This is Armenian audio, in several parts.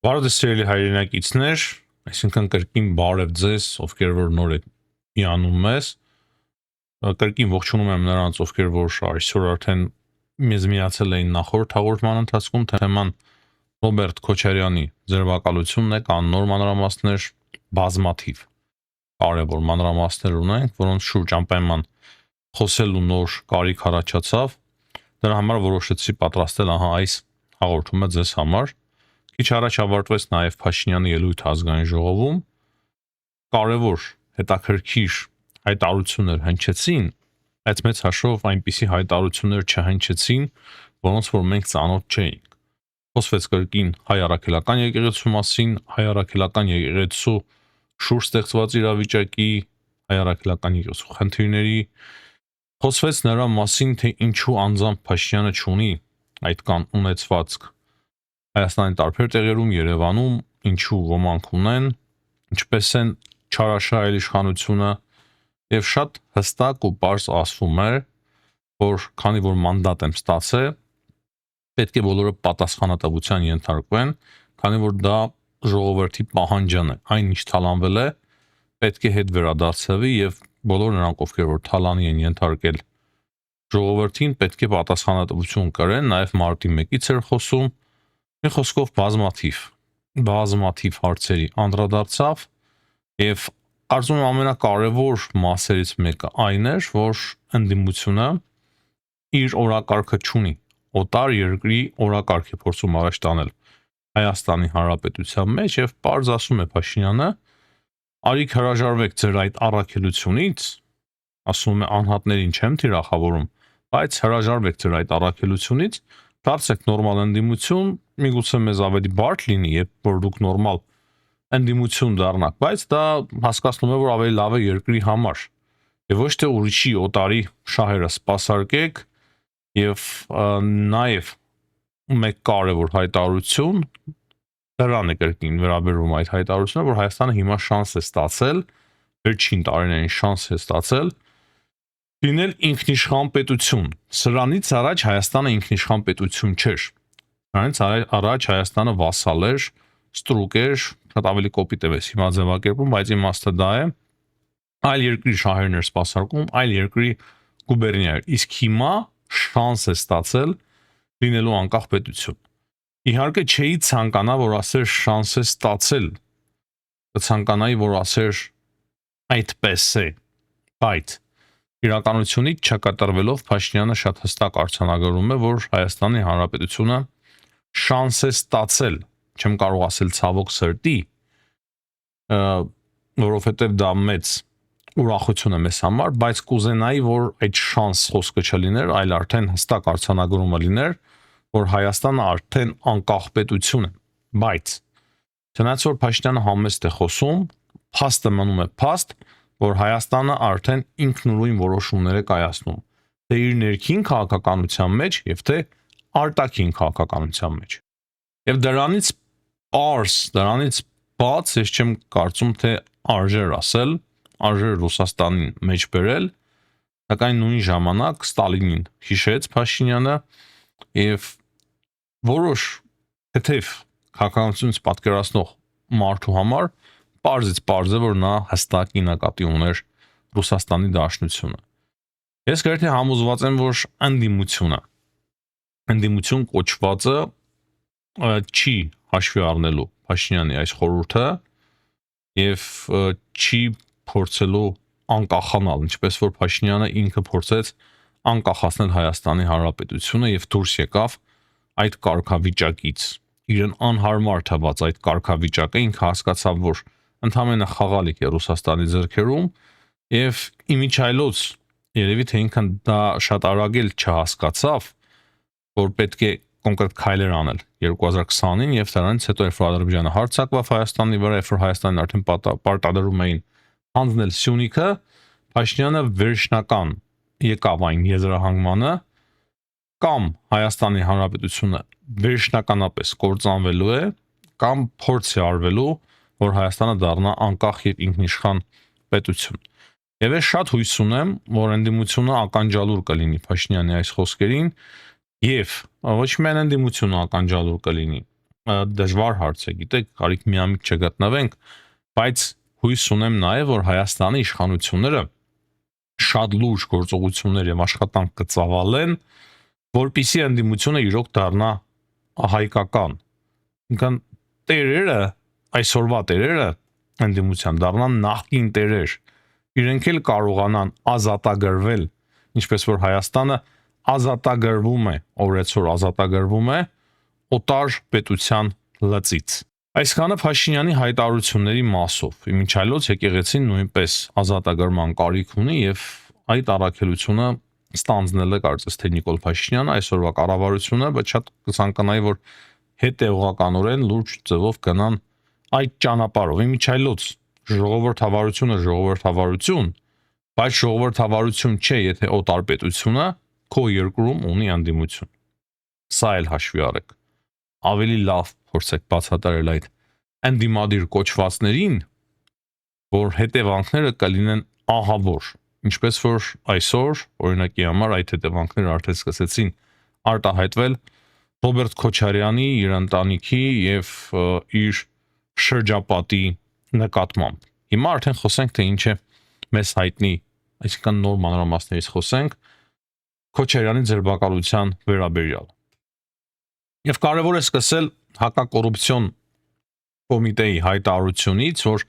Բարև սիրելի հայրենակիցներ, այսինքն կրկին բարև ձեզ, ովքեր որ նոր եք միանում ես, կրկին ողջունում եմ նրանց, ովքեր որ այսօր արդեն մեզ միացել էին նախորդ հաղորդման ընթացքում, թեման Ռոբերտ Քոչարյանի ձերբակալությունն է, կան նոր մանրամասներ, բազմաթիվ կարևոր մանրամասներ ունենք, որոնց շուրջ անպայման խոսելու նոր կարիք առաջացավ, դրա համար որոշեցի պատրաստել այս հաղորդումը ձեզ համար։ Քիչ առաջ ավարտվեց նաև Փաշինյանի ելույթը ազգային ժողովում, կարևոր հետաքրքիր հայտարարություններ հնչեցին, բայց մեծ հաշվով այնպիսի հայտարարություններ չհնչեցին, որոնց որ մենք ծանոթ չէինք։ Խոսվեց կրկին հայ առաքելական եկեղեցու մասին, հայ առաքելական եկեղեցու շուրջ ստեղծված իրավիճակի, հայ առաքելական եկեղեցու խնդիրների, խոսվեց նրա մասին, թե ինչու անձամբ Փաշինյանը չունի այդքան ունեցվածք Հայաստանի տարբեր տեղերում, Երևանում, ինչու ոմանք ունեն, ինչպես են չարաշահել իշխանությունը, եւ շատ հստակ ու պարզ ասվում է, որ քանի որ մանդատ եմ ստացել, պետք է բոլորը պատասխանատվության ենթարկվեն, քանի որ դա ժողովրդի պահանջն է, այնինչ թալանվել է, պետք է հետ վերադարձվի եւ բոլոր նրանք, ովքեր որ թալանի են ենթարկել ժողովրդին, պետք է պատասխանատվություն կրեն, նաեւ մարտի 1-ից էր խոսում, մի խոսքով բազմաթիվ հարցերի անդրադարձավ եւ կարծում եմ ամենակարևոր մասերից մեկը այն էր, որ ընդդիմությունը իր օրակարգը չունի, օտար երկրի օրակարգ է փորձում առաջ տանել Հայաստանի Հանրապետության մեջ եւ պարզ ասում է Փաշինյանը, արիք հրաժարվեք ձեր այդ առաքելությունից, ասում է անհատներին չեմ թիրախավորում, բայց հրաժարվեք ձեր այդ առաքելությունից, դարձեք նորմալ ընդդիմություն, միգուցե մեզ ավելի բարդ լինի, երբ որ դուք նորմալ ընդդիմություն դառնաք, բայց դա հասկացնում է, որ ավելի լավ է երկրի համար։ Եվ ոչ թե ուրիշի օտարի շահերը սպասարկեք եւ նաեւ մեկ կարևոր հայտարարություն դրան է կրկին վերաբերում այդ հայտարարությունը, որ Հայաստանը հիմա շանս է ստացել, վերջին տարիներին շանս է ստացել լինել ինքնիշխան պետություն։ Սրանից առաջ Հայաստանը ինքնիշխան պետություն չէր։ Սրանից առաջ Հայաստանը վասալ էր, ստրուկ էր, շատ ավելի կոպիտ է վես հիմա ձևակերպում, բայց իմաստը դա է, այլ երկրի շահերն էր սպասարկում, այլ երկրի գուբերնիա էր։ Իսկ հիմա շանս է ստացել լինելու անկախ պետություն։ Իհարկե չէի ցանկանա, որ ասեր շանս է ստացել, կցանկանայի, որ ասեր այդպես է, բայց իրականությունից չկատարվելով Փաշինյանը շատ հստակ արձանագրում է, որ Հայաստանի Հանրապետությունը շանս է ստացել, չեմ կարող ասել ցավոք սրտի, որովհետև դա մեծ ուրախություն է մեզ համար, բայց կուզենայի, որ այդ շանս խոսքը չլիներ, այլ արդեն հստակ արձանագրումը լիներ, որ Հայաստանը արդեն անկախ պետություն է, բայց չնայած որ Փաշինյանը համեստ է խոսում, փաստը մնում է փաստ, որ Հայաստանը արդեն ինքնուրույն որոշումներ է կայացնում, թե իր ներքին քաղաքականության մեջ եւ թե արտաքին քաղաքականության մեջ։ Եվ դրանից բաց ես չեմ կարծում, թե արժեր ասել, արժեր Ռուսաստանին մեջ բերել, սակայն նույն ժամանակ Ստալինին հիշեց Փաշինյանը եւ որոշ թեթև քաղաքականությունից պատկերացնող մարդու համար պարզից պարզ է, որ նա հստակ նկատի ուներ Ռուսաստանի դաշնությունը։ Ես գրեթե համոզված եմ, որ ընդդիմություն կոչվածը չի հաշվի առնելու Փաշինյանի այս խորհուրդը եւ չի փորձելու անկախանալ, ինչպես որ Փաշինյանը ինքը փորձեց անկախացնել Հայաստանի Հանրապետությունը եւ դուրս եկավ այդ կարգավիճակից։ Իրեն անհարմար թվաց այդ կարգավիճակը, ինքը հասկացավ, որ ընդհանրապես խաղալիք է Ռուսաստանի ձեռքերում եւ իմիջայլոց երևի թե ինքն դա շատ արագ էլ չհասկացավ, որ պետք է կոնկրետ քայլեր անել 2020-ին եւ դրանից հետո երբ Ադրբեջանը հարձակվավ Հայաստանի վրա, երբ Հայաստանին արդեն պարտադրում էին հանձնել Սյունիքը, Փաշինյանը վերջնական եկավ այն եզրահանգմանը, կամ Հայաստանի Հանրապետությունը վերջնականապես կործանվելու է, կամ փորձ է արվելու, որ Հայաստանը դառնա անկախ եւ ինքնիշխան պետություն։ Եվ ես շատ հույս ունեմ, որ ընդդիմությունը ականջալուր կլինի Փաշինյանի այս խոսքերին եւ ոչ միայն ընդդիմությունը ականջալուր կլինի, դժվար հարց է, գիտեք, կարիք միամիտ չգտնվենք, բայց հույս ունեմ նաև, որ Հայաստանի իշխանությունները շատ լուրջ գործողություններ եւ աշխատանք կծավալեն, որպիսի ընդդիմությունը իրոք դառնա հայկական։ Ինքան տերերը, այսօրվա տերերը ընդդիմության դառնան նախկին տերեր։ Իրենք էլ կարողանան ազատագրվել, ինչպես որ Հայաստանը ազատագրվում է, օրեցօր ազատագրվում է օտար պետության լծից։ Այսքանը Փաշինյանի հայտարարությունների մասով։ Իմիջիայլոց եկեղեցին նույնպես ազատագրման կարիք ունի եւ այդ առաքելությունը ստանձնել է կարծես թե Նիկոլ Փաշինյանը այսօրվա կառավարությունը, բայց շատ կցանկանայի, որ հետեւողականորեն լուրջ ձևով գնան այդ ճանապարհով։ Իմիջիայլոց ժողովրդավարությունը ժողովրդավարություն, բայց ժողովրդավարություն չէ, եթե օտար պետությունը քո երկրում ունի անդիմություն։ Սա էլ հաշվի առեք։ Ավելի լավ փորձեք բացատրել այդ անդիմադիր կոչվածներին, որ հետևանքները կլինեն ահավոր, ինչպես որ այսօր օրինակի համար այդ հետևանքները արդեն սկսեցին արտահայտվել Ռոբերտ Քոչարյանի, իր ընտանիքի եւ իր շրջապատի նկատմամբ։ Հիմա արդեն խոսենք թե ինչ է մեզ հայտնի, այսինքն նոր մանրամասներից խոսենք Քոչարյանի ձերբակալության վերաբերյալ։ Եվ կարևոր է սկսել հակակոռուպցիոն կոմիտեի հայտարարությունից, որ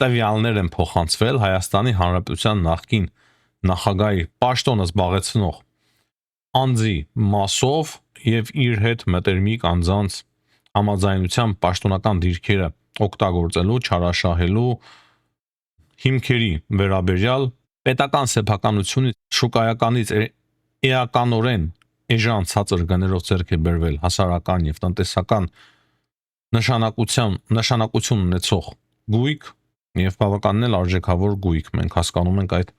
տվյալներ են փոխանցվել Հայաստանի Հանրապետության նախկին նախագահի պաշտոնը զբաղեցնող անձի մասով եւ իր հետ մտերմիկ անձանց համաձայնությամբ պաշտոնական դիրքերը օգտագործելու, չարաշահելու հիմքերի վերաբերյալ պետական սեփականությունից շուկայականից էականորեն էժան ցածր գներով ձեռք է բերվել հասարակական եւ տնտեսական նշանակություն ունեցող գույք եւ բավականին էլ արժեքավոր գույք մենք հասկանում ենք այդ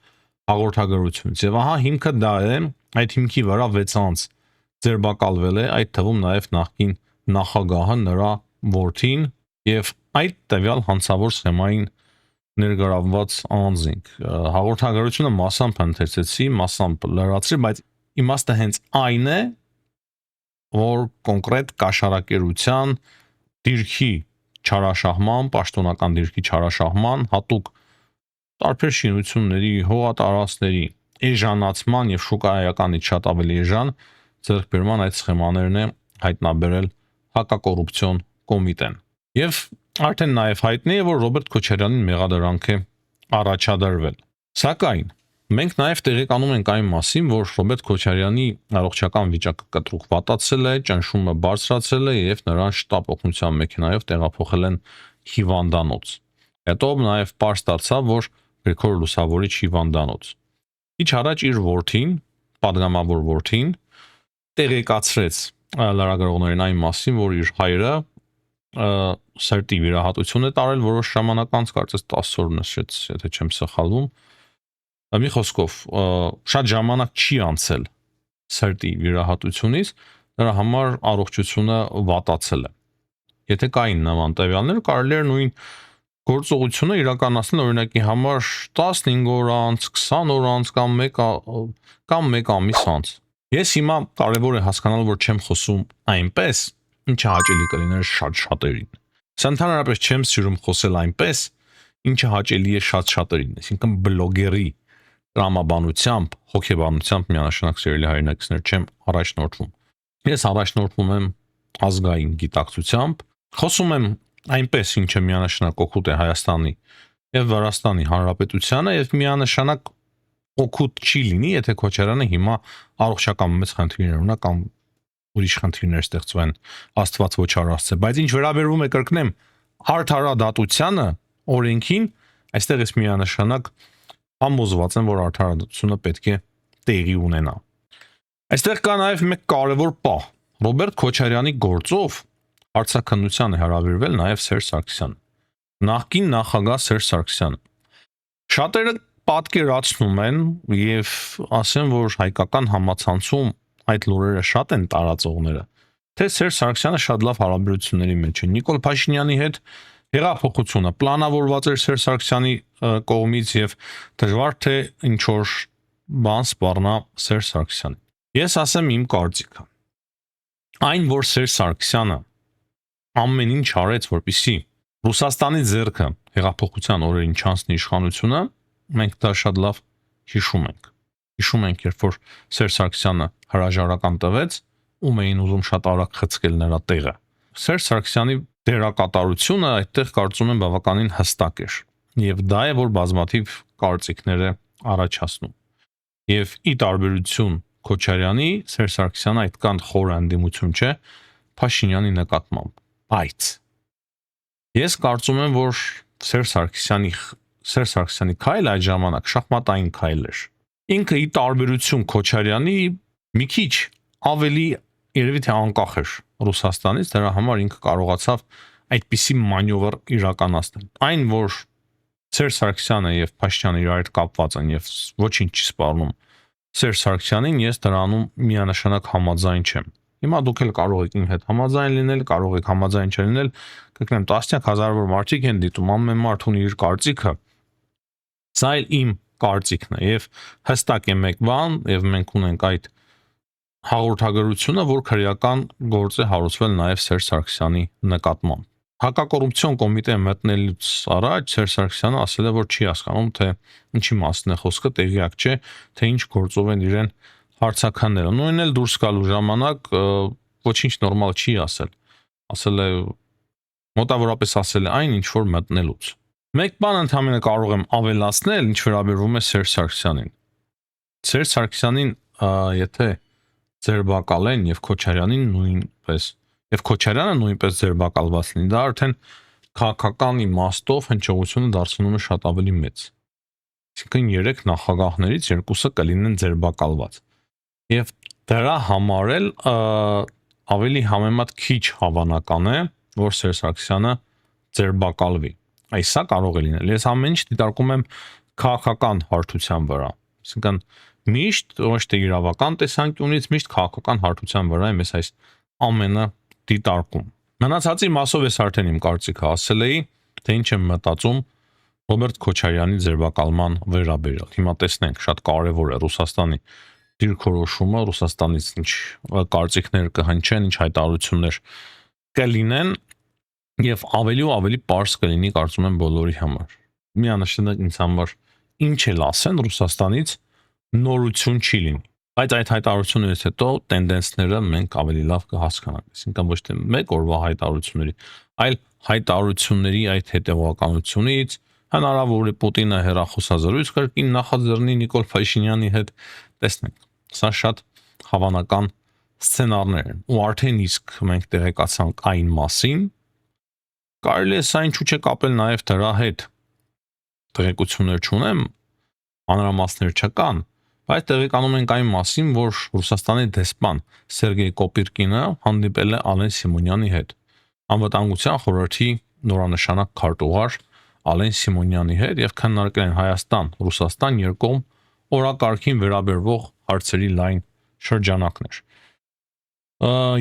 հաղորդագրությունից եւ ահա հիմքը դա է, այդ հիմքի վրա 6 անց ձերբակալվել է, այդ թվում նաեւ նախկին նախագահը, նրա որդին եւ այդ տվյալ հանցավոր սխեմային ներգրավված անձինք։ Հաղորդագրությունը մասամբ ընթերցեցի, մասամբ լրացրի, բայց իմաստը հենց այն է, որ կոնկրետ կաշառակերության դիրքի չարաշահման, պաշտոնական դիրքի չարաշահման, հատուկ տարբեր շինությունների, հողատարածքների էժանացման եւ շուկայականից շատ ավելի էժան ձեռքբերման այդ սխեմաներն է հայտնաբերել հակակոռուպցիոն կոմիտեն։ Եվ արդեն նաև հայտնի է, որ Ռոբերտ Քոչարյանին մեղադրանք է առաջադրվել։ Սակայն մենք նաև տեղեկանում ենք այն մասին, որ Ռոբերտ Քոչարյանի առողջական վիճակը կտրուկ վատացել է, ճնշումը բարձրացել է եւ նրան շտապ օգնության մեքենայով տեղափոխել են հիվանդանոց։ Հետո նաև պարզ դարձավ, որ Գրիգոր Լուսավորիչ հիվանդանոց։ Ինչ առաջ իր որդին, падգամավոր որդին տեղեկացրեց լրագրողներին այն մասին, որ իր հայրը սրտի վիրահատություն է տարել որոշ ժամանակ անց, կարծես 10 օր նշեց, եթե չեմ սխալվում։ Մի խոսքով, շատ ժամանակ չի անցել սրտի վիրահատությունից, նրա համար առողջությունը վատացել է։ Եթե կային նման տվյալներ, կարելի էր նույն գործողությունը իրականացնել օրինակի համար 15 օր անց, 20 օր անց կամ 1 ամիս անց։ Ես հիմա կարևոր է հասկանալ, որ չեմ խոսում այնպես, ինչը հաճելի կլիներ շատ-շատերին։ Սա ընդհանրապես չեմ սիրում խոսել այնպես, ինչը հաճելի է շատ-շատերին, այսինքն բլոգերի տրամաբանությամբ, հոգեբանությամբ միանշանակ սիրելի հայրենակիցներ չեմ առաջնորդվում։ Ես առաջնորդվում եմ ազգային գիտակցությամբ, խոսում եմ այնպես, ինչը միանշանակ օգուտ է Հայաստանի եւ Վրաստանի Հանրապետությանը եւ միանշանակ օգուտ չի լինի, եթե Քոչարյանը հիմա առողջական մեծ խնդիրներ ունենա կամ ուրիշ խնդիրներ ստեղծվեն, Աստված ոչ առասցե, բայց ինչ վերաբերվում է կրկնեմ արդարադատությանը, օրենքին, այստեղ ես միանշանակ համոզված եմ, որ արդարադատությունը պետք է տեղի ունենա։ Այստեղ կա նաև մեկ կարևոր պահ։ Ռոբերտ Քոչարյանի գործով հարցաքննության է հրավիրվել նաև Սերժ Սարգսյանը։ Նախկին նախագահ Սերժ Սարգսյանը։ Շատերը պատկերացնում են եւ ասեն, որ հայկական համացանցում այդ լուրերը շատ են տարածողները, թե Սերժ Սարգսյանը շատ լավ հարաբերությունների մեջ է։ Նիկոլ Փաշինյանի հետ հեղափոխությունը պլանավորված էր Սերժ Սարգսյանի կողմից եւ դժվար թե ինչ որ բան սպառնա Սերժ Սարգսյանին։ Ես ասեմ իմ կարծիքը։ Այն, որ Սերժ Սարգսյանը ամեն ինչ արեց, որպեսզի Ռուսաստանի ձեռքը հեղափոխության օրերին չանցնի իշխանությունը, մենք դա շատ լավ հիշում ենք։ Հիշում ենք, երբ որ Սերժ Սարգսյանը հրաժարական տվեց, ում էին ուզում շատ արագ խցկել նրա տեղը։ Սերժ Սարգսյանի դերակատարությունը այդտեղ կարծում եմ բավականին հստակ էր։ Եվ դա է, որ բազմաթիվ կարծիքներ է առաջացնում։ Եվ ի տարբերություն Քոչարյանի, Սերժ Սարգսյանը այդքան խոր անդիմություն չէ Փաշինյանի նկատմամբ։ Բայց ես կարծում եմ, որ Սերժ Սարգսյանի քայլը այդ ժամանակ շախմատային քայլ էր։ Ինքը ի տարբերություն Քոչարյանի մի քիչ ավելի երևի թե անկախ էր Ռուսաստանից, դրա համար ինքը կարողացավ այդպիսի մանյովր իրականացնել։ Այն, որ Սերժ Սարգսյանը եւ Փաշինյանը իրար հետ կապված են եւ ոչինչ չի սպառնում Սերժ Սարգսյանին, ես դրանում միանշանակ համաձայն չեմ։ Հիմա դուք էլ կարող եք իմ հետ համաձայն լինել, կարող եք համաձայն չլինել, կգնեմ տասնյակ հազարավոր մարդիկ են դիտում, ամեն մարդ ունի իր կարծիքը։ Սա էլ իմ կարծիքն է եւ հստակ է մեկ բան, եւ մենք ունենք այդ հաղորդագրությունը, որ քրեական գործ է հարուցվել նաեւ Սերժ Սարգսյանի նկատմամբ։ Հակակոռուպցիոն կոմիտեը մտնելուց առաջ Սերժ Սարգսյանը ասել է, որ չի հասկանում, թե ինչի մասին է խոսքը, տեղյակ չէ, թե ինչ գործով են իրեն հարցականները։ Նույնն էլ դուրս գալու ժամանակ ոչինչ նորմալ չի ասել։ Ասել է մոտավորապես ասել է այն, ինչ որ մտնելուց։ Մեկ բան ընդհանրապես կարող եմ ավելացնել, ինչ վերաբերում է Սերժ Սարգսյանին։ Սերժ Սարգսյանին, եթե ձերբակալեն եւ Քոչարյանին նույնպես, եւ Քոչարյանը նույնպես ձերբակալված լինի, դա արդեն քաղաքական իմաստով հնչողությունը դարձնում է շատ ավելի մեծ։ Այսինքն 3 նախագահներից 2-ը կլինեն ձերբակալված։ Եվ դրա համար էլ ավելի համեմատ քիչ հավանական է, որ Սերժ Սարգսյանը ձերբակալվի։ Այս սա կարող է լինել։ Ես ամեն ինչ դիտարկում եմ քաղաքական հարթության վրա։ Այսինքն միշտ ոչ թե իրավական տեսանկյունից, միշտ քաղաքական հարթության վրա եմ այս ամենը դիտարկում։ Մնացածի մասով ես արդեն իմ կարծիքը ասել էի, թե ինչ եմ մտածում Ռոբերտ Քոչարյանի ձերբակալման վերաբերյալ։ Հիմա տեսնենք, շատ կարևոր է Ռուսաստանի դիրքորոշումը, Ռուսաստանից ինչ կարծիքներ կհնչեն, ինչ հայտարարություններ կլինեն եւ ավելի ու ավելի པարզ կլինի, կարծում եմ, բոլորի համար։ Միանշանակ ինձ համար ինչ էլ ասեն Ռուսաստանից նորություն չի լինի։ Բայց այդ հայտարարություններից հետո տենդենսները մենք ավելի լավ կհասկանանք։ Այսինքն ոչ թե մեկ օրվա հայտարարությունների, այլ հայտարարությունների այդ հետևականությունից հնարավոր է Պուտինը հեռախոսազրույց կրկին նախաձեռնի Նիկոլ Փաշինյանի հետ, տեսնենք։ Սա շատ հավանական սցենարներ են։ Ու արդեն իսկ մենք տեղեկացանք այն մասին, կարելի է սա ինչու՞ չէ կապել նաև դրա հետ։ Տեղեկություններ չունեմ, մանրամասներ չկան, բայց տեղեկանում ենք այն մասին, որ Ռուսաստանի դեսպան Սերգեյ Կոպիրկինը հանդիպել է Ալեն Սիմոնյանի հետ։ Անվտանգության խորհրդի նորանշանակ քարտուղար Ալեն Սիմոնյանի հետ եւ քննարկել են Հայաստան-Ռուսաստան երկկողմ օրակարգին վերաբերող հարցերի լայն շրջանակներ։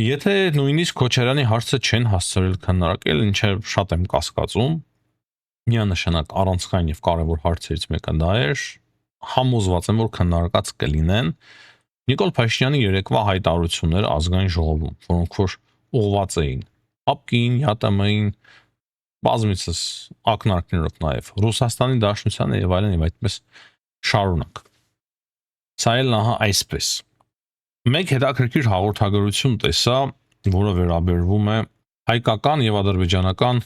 Եթե նույնիսկ Քոչարյանի հարցը չեն հասցրել քննարկել, ինչը շատ եմ կասկածում, միանշանակ առանցքային եւ կարեւոր հարցերից մեկը դա էր, համոզված եմ, որ քննարկած կլինեն Նիկոլ Փաշինյանի երեկվա հայտարարությունները ազգային ժողովում, որոնք որ ուղղված էին ԱՊԿ-ին, ՀՏՄ-ին, բազմիցս ակնարկներով նաև Ռուսաստանի Դաշնությանը եւ այլն եւ այդպես շարունակ։ Սա էլ ահա այսպես։ Մեկ հետաքրքիր հաղորդագրություն տեսա, որը վերաբերվում է հայկական եւ ադրբեջանական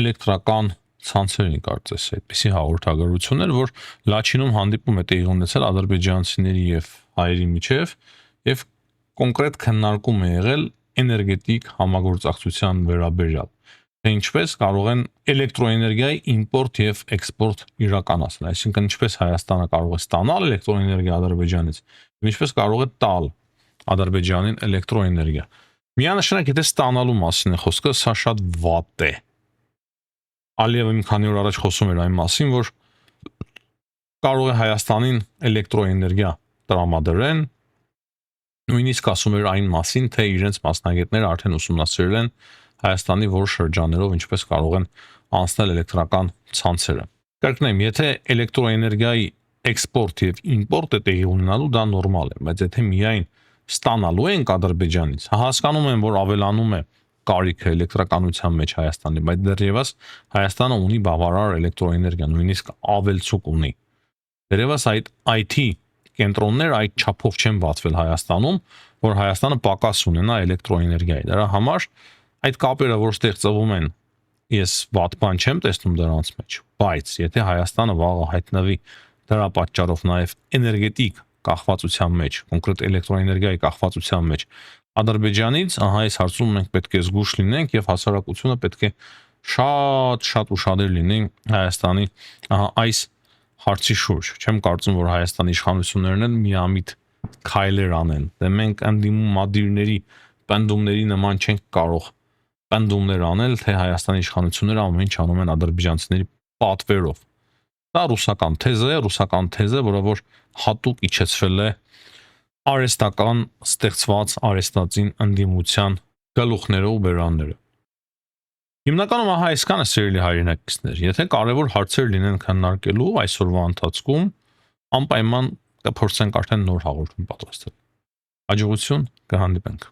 էլեկտրական ցանցերին, կարծես այդպիսի հաղորդագրություններ, որ Լաչինում հանդիպում է տեղի ունեցել ադրբեջանցիների եւ հայերի միջև եւ կոնկրետ քննարկում է եղել էներգետիկ համագործակցության վերաբերյալ, թե ինչպես կարող են էլեկտրոէներգիայի իմպորտ եւ էքսպորտ իրականացնել, այսինքն ինչպես Հայաստանը կարող է ստանալ էլեկտրոէներգիա Ադրբեջանից, եւ ինչպես կարող է տալ Ադրբեջանին էլեկտրոէներգիա։ Միանշանակ եթե ստանալու մասին է խոսքը, սա շատ վատ է։ Ալիևը մի քանի օր առաջ խոսում էր այն մասին, որ կարող է Հայաստանին էլեկտրոէներգիա տրամադրեն, նույնիսկ ասում էր այն մասին, թե իրենց մասնագետները արդեն ուսումնասիրել են Հայաստանի որոշ շրջաններով ինչպես կարող են անցնել էլեկտրական ցանցերը։ Կրկնեմ, եթե էլեկտրոէներգիայի էքսպորտ եւ իմպորտ է տեղի ունենալու, դա նորմալ է, բայց եթե միայն ստանալու ենք Ադրբեջանից, հասկանում եմ, որ ավելանում է կարիք է էլեկտրականության մեջ Հայաստանի, բայց դեռևս Հայաստանը ունի բավարար էլեկտրոէներգիա, նույնիսկ ավելցուկ ունի։ Դեռևս այդ IT կենտրոններ այդ չափով չեն բացվել Հայաստանում, որ Հայաստանը պակաս ունենա էլեկտրոէներգիայի։ Դրա համար այդ կապերը, որ ստեղծվում են, ես վատ բան չեմ տեսնում դրանց մեջ, բայց եթե Հայաստանը վաղը հայտնվի դրա պատճառով նաև էներգետիկ կախվածության մեջ, կոնկրետ էլեկտրոէներգիայի կախվածության մեջ Ադրբեջանից, ահա այս հարցում մենք պետք է զգույշ լինենք եւ հասարակությունը պետք է շատ ուշադիր լինի Հայաստանի ահա այս հարցի շուրջ։ Չեմ կարծում, որ Հայաստանի իշխանություններն են միամիտ քայլեր անեն։ Դե մենք անդիմադիրների պնդումների նման չենք կարող պնդումներ անել, թե Հայաստանի իշխանությունները ամեն ինչ անում են ադրբեջանցիների պատվերով։ Դա ռուսական թեզ է, որը որ հատուկ իջեցվել է արեստական ստեղծված արեստածին ընդդիմության գլուխները ու բերանները։ Հիմնականում ահա այսքանը սիրելի հայրենակիցներ, եթե կարևոր հարցեր լինեն քննարկելու այսօրվա ընթացքում, անպայման կփորձենք արդեն նոր հաղորդում պատրաստել։ Հաջողություն, կհանդիպենք։